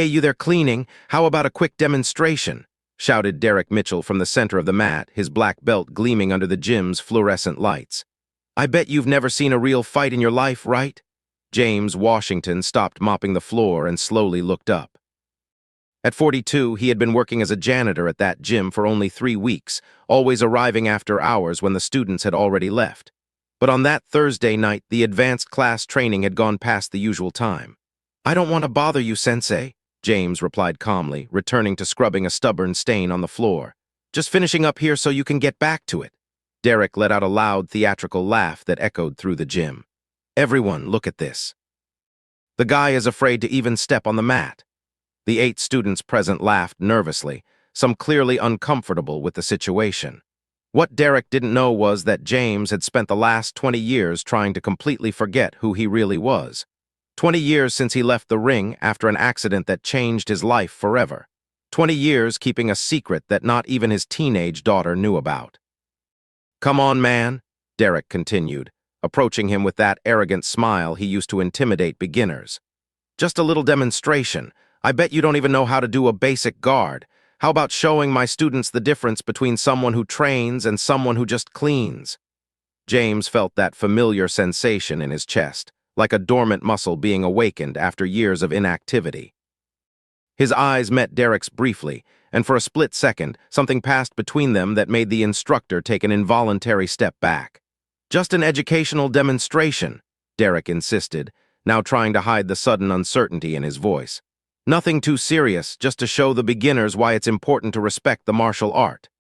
Hey, you there cleaning? How about a quick demonstration? Shouted Derek Mitchell from the center of the mat, his black belt gleaming under the gym's fluorescent lights. I bet you've never seen a real fight in your life, right? James Washington stopped mopping the floor and slowly looked up. At 42, he had been working as a janitor at that gym for only 3 weeks, always arriving after hours when the students had already left. But on that Thursday night, the advanced class training had gone past the usual time. I don't want to bother you, Sensei, James replied calmly, returning to scrubbing a stubborn stain on the floor. Just finishing up here so you can get back to it. Derek let out a loud, theatrical laugh that echoed through the gym. Everyone, look at this. The guy is afraid to even step on the mat. The 8 students present laughed nervously, some clearly uncomfortable with the situation. What Derek didn't know was that James had spent the last 20 years trying to completely forget who he really was. 20 years since he left the ring after an accident that changed his life forever. 20 years keeping a secret that not even his teenage daughter knew about. Come on, man, Derek continued, approaching him with that arrogant smile he used to intimidate beginners. Just a little demonstration. I bet you don't even know how to do a basic guard. How about showing my students the difference between someone who trains and someone who just cleans? James felt that familiar sensation in his chest, like a dormant muscle being awakened after years of inactivity. His eyes met Derek's briefly, and for a split second, something passed between them that made the instructor take an involuntary step back. Just an educational demonstration, Derek insisted, now trying to hide the sudden uncertainty in his voice. Nothing too serious, just to show the beginners why it's important to respect the martial art.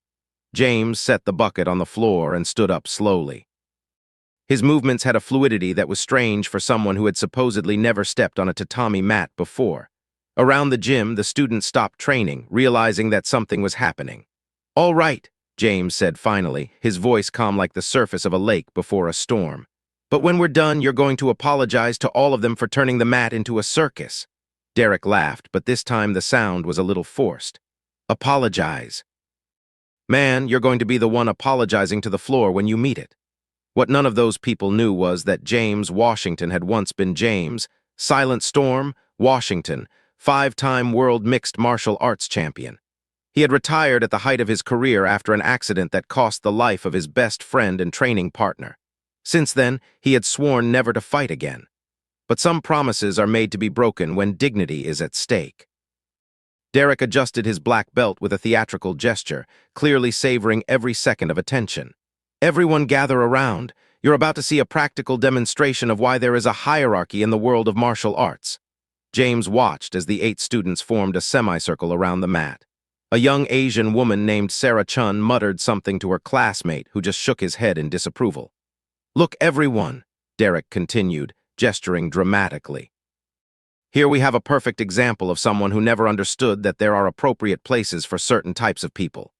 James set the bucket on the floor and stood up slowly. His movements had a fluidity that was strange for someone who had supposedly never stepped on a tatami mat before. Around the gym, the students stopped training, realizing that something was happening. All right, James said finally, his voice calm like the surface of a lake before a storm. But when we're done, you're going to apologize to all of them for turning the mat into a circus. Derek laughed, but this time the sound was a little forced. Apologize. Man, you're going to be the one apologizing to the floor when you meet it. What none of those people knew was that James Washington had once been James, Silent Storm, Washington, 5-time world mixed martial arts champion. He had retired at the height of his career after an accident that cost the life of his best friend and training partner. Since then, he had sworn never to fight again. But some promises are made to be broken when dignity is at stake. Derek adjusted his black belt with a theatrical gesture, clearly savoring every second of attention. Everyone gather around. You're about to see a practical demonstration of why there is a hierarchy in the world of martial arts. James watched as the 8 students formed a semicircle around the mat. A young Asian woman named Sarah Chun muttered something to her classmate, who just shook his head in disapproval. Look, everyone, Derek continued, gesturing dramatically. Here we have a perfect example of someone who never understood that there are appropriate places for certain types of people.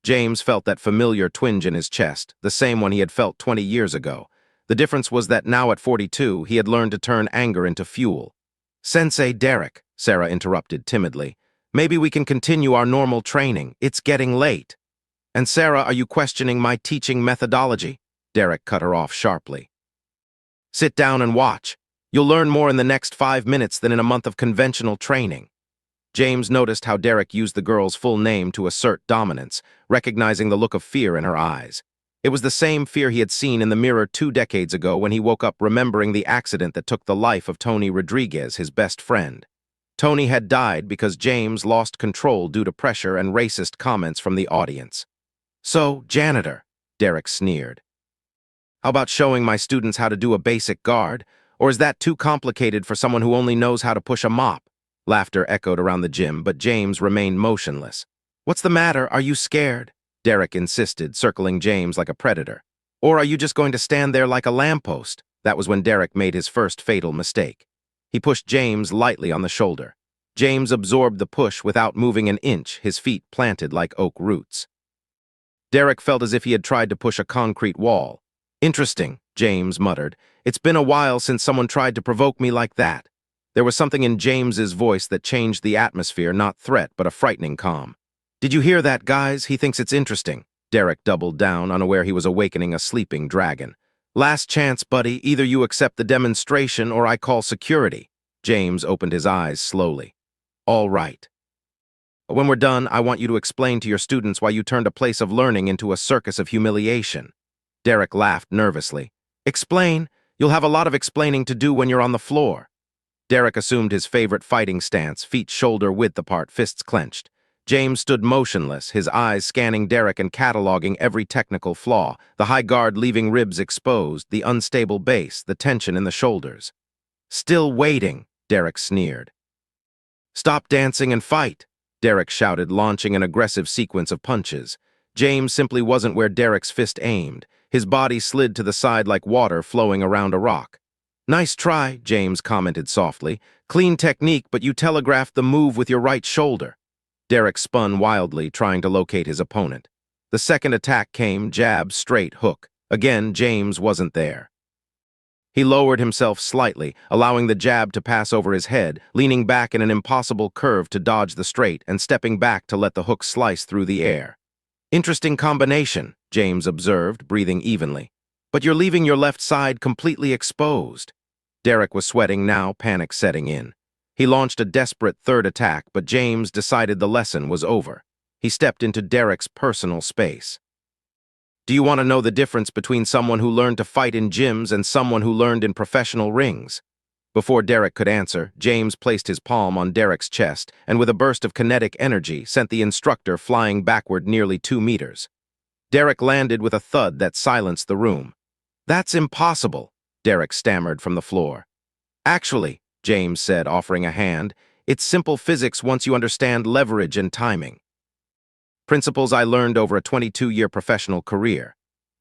James felt that familiar twinge in his chest, the same one he had felt 20 years ago. The difference was that now at 42, he had learned to turn anger into fuel. Sensei Derek, Sarah interrupted timidly, maybe we can continue our normal training. It's getting late. And Sarah, are you questioning my teaching methodology? Derek cut her off sharply. Sit down and watch. You'll learn more in the next 5 minutes than in a month of conventional training. James noticed how Derek used the girl's full name to assert dominance, recognizing the look of fear in her eyes. It was the same fear he had seen in the mirror 2 decades ago when he woke up remembering the accident that took the life of Tony Rodriguez, his best friend. Tony had died because James lost control due to pressure and racist comments from the audience. So, Janitor, Derek sneered. How about showing my students how to do a basic guard? Or is that too complicated for someone who only knows how to push a mop? Laughter echoed around the gym, but James remained motionless. What's the matter? Are you scared? Derek insisted, circling James like a predator. Or are you just going to stand there like a lamppost? That was when Derek made his first fatal mistake. He pushed James lightly on the shoulder. James absorbed the push without moving an inch, his feet planted like oak roots. Derek felt as if he had tried to push a concrete wall. Interesting, James muttered. It's been a while since someone tried to provoke me like that. There was something in James's voice that changed the atmosphere, not threat, but a frightening calm. Did you hear that, guys? He thinks it's interesting. Derek doubled down, unaware he was awakening a sleeping dragon. Last chance, buddy. Either you accept the demonstration or I call security. James opened his eyes slowly. All right. When we're done, I want you to explain to your students why you turned a place of learning into a circus of humiliation. Derek laughed nervously. Explain? You'll have a lot of explaining to do when you're on the floor. Derek assumed his favorite fighting stance, feet shoulder-width apart, fists clenched. James stood motionless, his eyes scanning Derek and cataloging every technical flaw, the high guard leaving ribs exposed, the unstable base, the tension in the shoulders. Still waiting, Derek sneered. Stop dancing and fight, Derek shouted, launching an aggressive sequence of punches. James simply wasn't where Derek's fist aimed. His body slid to the side like water flowing around a rock. Nice try, James commented softly. Clean technique, but you telegraphed the move with your right shoulder. Derek spun wildly, trying to locate his opponent. The second attack came, jab, straight, hook. Again, James wasn't there. He lowered himself slightly, allowing the jab to pass over his head, leaning back in an impossible curve to dodge the straight and stepping back to let the hook slice through the air. Interesting combination, James observed, breathing evenly. But you're leaving your left side completely exposed. Derek was sweating now, panic setting in. He launched a desperate third attack, but James decided the lesson was over. He stepped into Derek's personal space. Do you want to know the difference between someone who learned to fight in gyms and someone who learned in professional rings? Before Derek could answer, James placed his palm on Derek's chest and with a burst of kinetic energy sent the instructor flying backward nearly 2 meters. Derek landed with a thud that silenced the room. That's impossible, Derek stammered from the floor. Actually, James said, offering a hand, it's simple physics once you understand leverage and timing. Principles I learned over a 22-year professional career.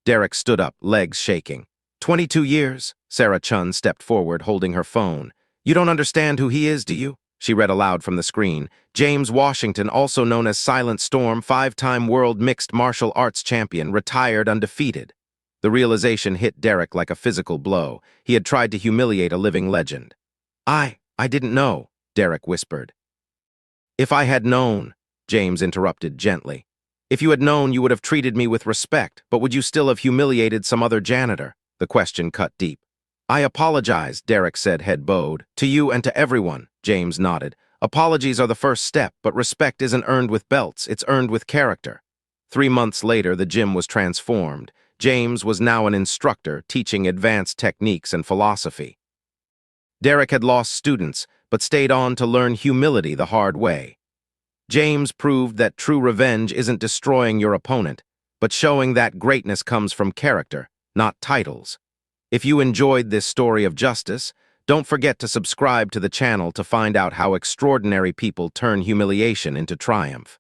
Derek stood up, legs shaking. 22 years? Sarah Chun stepped forward, holding her phone. You don't understand who he is, do you? She read aloud from the screen. James Washington, also known as Silent Storm, 5-time world mixed martial arts champion, retired undefeated. The realization hit Derek like a physical blow. He had tried to humiliate a living legend. I didn't know, Derek whispered. If I had known, James interrupted gently. If you had known, you would have treated me with respect, but would you still have humiliated some other janitor? The question cut deep. I apologize, Derek said, head bowed. To you and to everyone, James nodded. Apologies are the first step, but respect isn't earned with belts, it's earned with character. 3 months later, the gym was transformed. James was now an instructor, teaching advanced techniques and philosophy. Derek had lost students, but stayed on to learn humility the hard way. James proved that true revenge isn't destroying your opponent, but showing that greatness comes from character, not titles. If you enjoyed this story of justice, don't forget to subscribe to the channel to find out how extraordinary people turn humiliation into triumph.